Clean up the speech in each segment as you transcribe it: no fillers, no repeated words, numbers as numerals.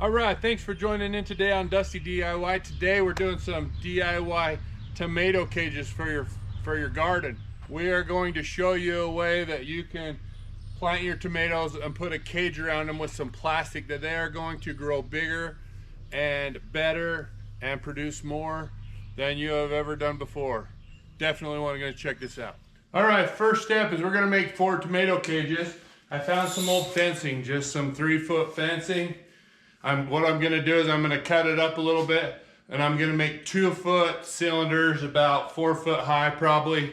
All right, thanks for joining in today on Dusty DIY. Today we're doing some DIY tomato cages for your garden. We are going to show you a way that you can plant your tomatoes and put a cage around them with some plastic that they are going to grow bigger and better and produce more than you have ever done before. Definitely want to go check this out. All right, first step is we're going to make 4 tomato cages. I found some old fencing, just some 3-foot fencing. What I'm going to do is I'm going to cut it up a little bit, and I'm going to make 2-foot cylinders about 4 foot high probably,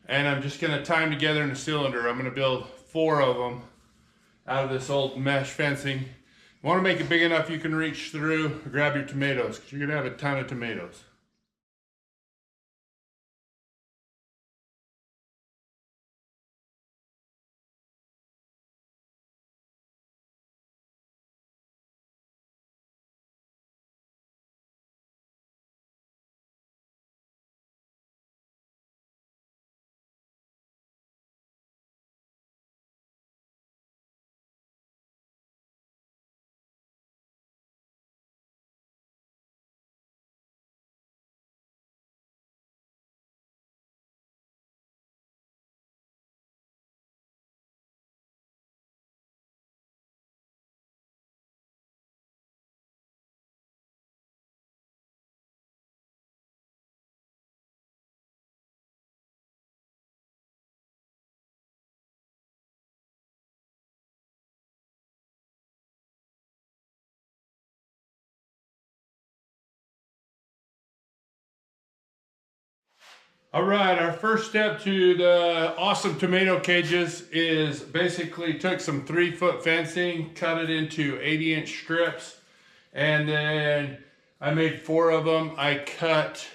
and I'm just going to tie them together in a cylinder. I'm going to build 4 of them out of this old mesh fencing. You want to make it big enough you can reach through, grab your tomatoes, because you're going to have a ton of tomatoes. All right, our first step to the awesome tomato cages is basically took some 3-foot fencing, cut it into 80-inch strips, and then I made 4 of them. I cut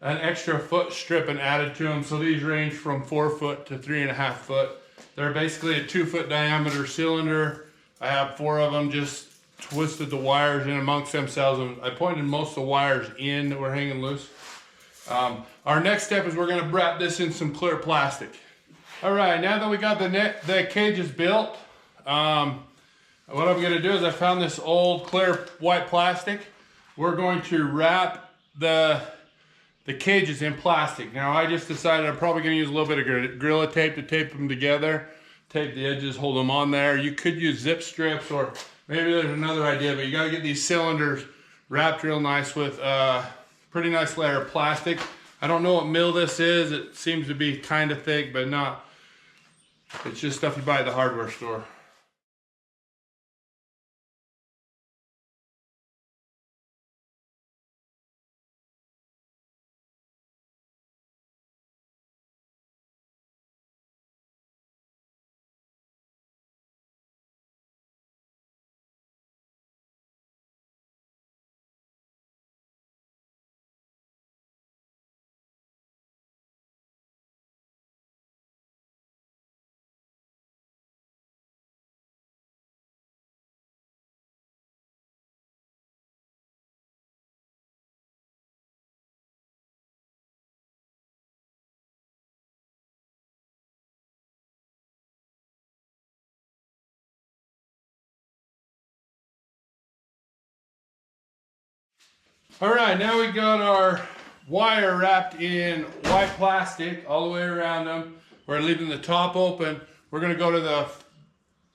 an extra foot strip and added to them, so these range from 4 foot to 3.5 foot. They're basically a 2-foot diameter cylinder. I have 4 of them, just twisted the wires in amongst themselves, and I pointed most of the wires in that were hanging loose. Our next step is we're going to wrap this in some clear plastic. All right, now that we got the cages built, what I'm going to do is I found this old clear white plastic. We're going to wrap the cages in plastic. Now I just decided I'm probably going to use a little bit of Gorilla Tape to tape them together, tape the edges, hold them on there. You could use zip strips, or maybe there's another idea, but you got to get these cylinders wrapped real nice with pretty nice layer of plastic. I don't know what mill this is. It seems to be kind of thick, but not. It's just stuff you buy at the hardware store. All right, now we got our wire wrapped in white plastic all the way around them. We're leaving the top open. We're going to go to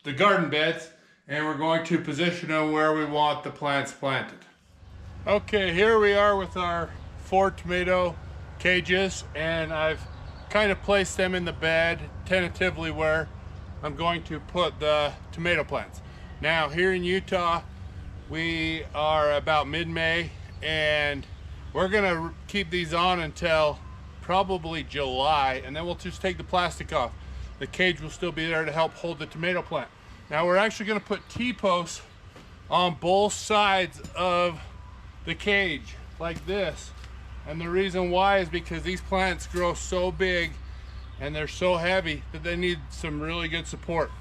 the garden beds, and we're going to position them where we want the plants planted. Okay, here we are with our 4 tomato cages, and I've kind of placed them in the bed tentatively where I'm going to put the tomato plants. Now here in Utah, we are about mid-May, and we're gonna keep these on until probably July, and then we'll just take the plastic off. The cage will still be there to help hold the tomato plant. Now we're actually gonna put T-posts on both sides of the cage like this, and the reason why is because these plants grow so big and they're so heavy that they need some really good support.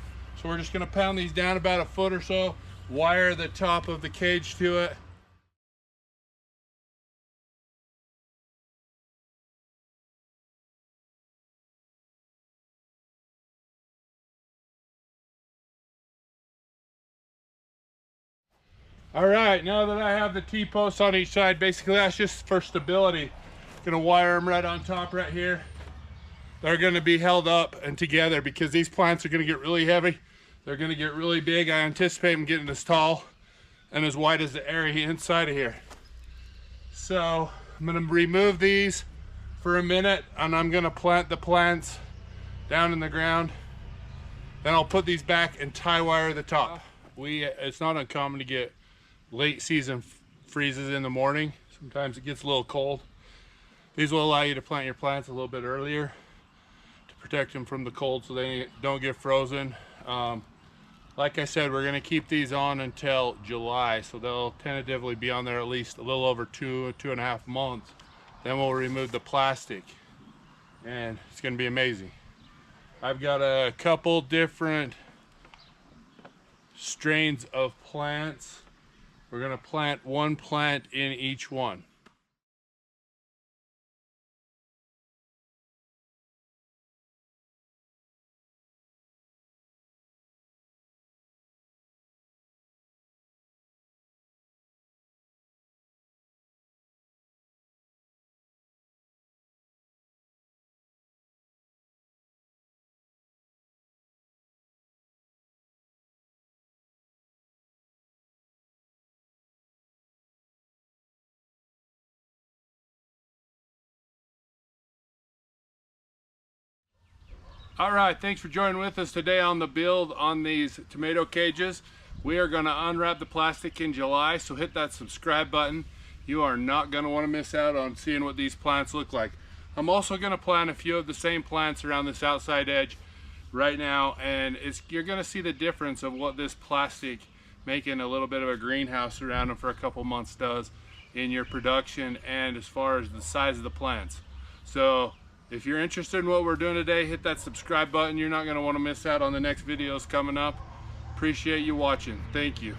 So we're just gonna pound these down about a foot or so, wire the top of the cage to it. All right, now that I have the T-posts on each side, basically that's just for stability. Gonna wire them right on top right here. They're gonna be held up and together because these plants are gonna get really heavy. They're gonna get really big. I anticipate them getting as tall and as wide as the area inside of here. So I'm gonna remove these for a minute and I'm gonna plant the plants down in the ground. Then I'll put these back and tie wire the top. It's not uncommon to get late season freezes in the morning. Sometimes it gets a little cold. These will allow you to plant your plants a little bit earlier to protect them from the cold so they don't get frozen. Like I said, we're gonna keep these on until July, so they'll tentatively be on there at least a little over 2.5 months. Then we'll remove the plastic and it's gonna be amazing. I've got a couple different strains of plants. We're gonna plant one plant in each one. All right, thanks for joining with us today on the build on these tomato cages. We are gonna unwrap the plastic in July, so hit that subscribe button. You are not gonna wanna miss out on seeing what these plants look like. I'm also gonna plant a few of the same plants around this outside edge right now, and you're gonna see the difference of what this plastic making a little bit of a greenhouse around them for a couple months does in your production and as far as the size of the plants. So if you're interested in what we're doing today, hit that subscribe button. You're not going to want to miss out on the next videos coming up. Appreciate you watching. Thank you.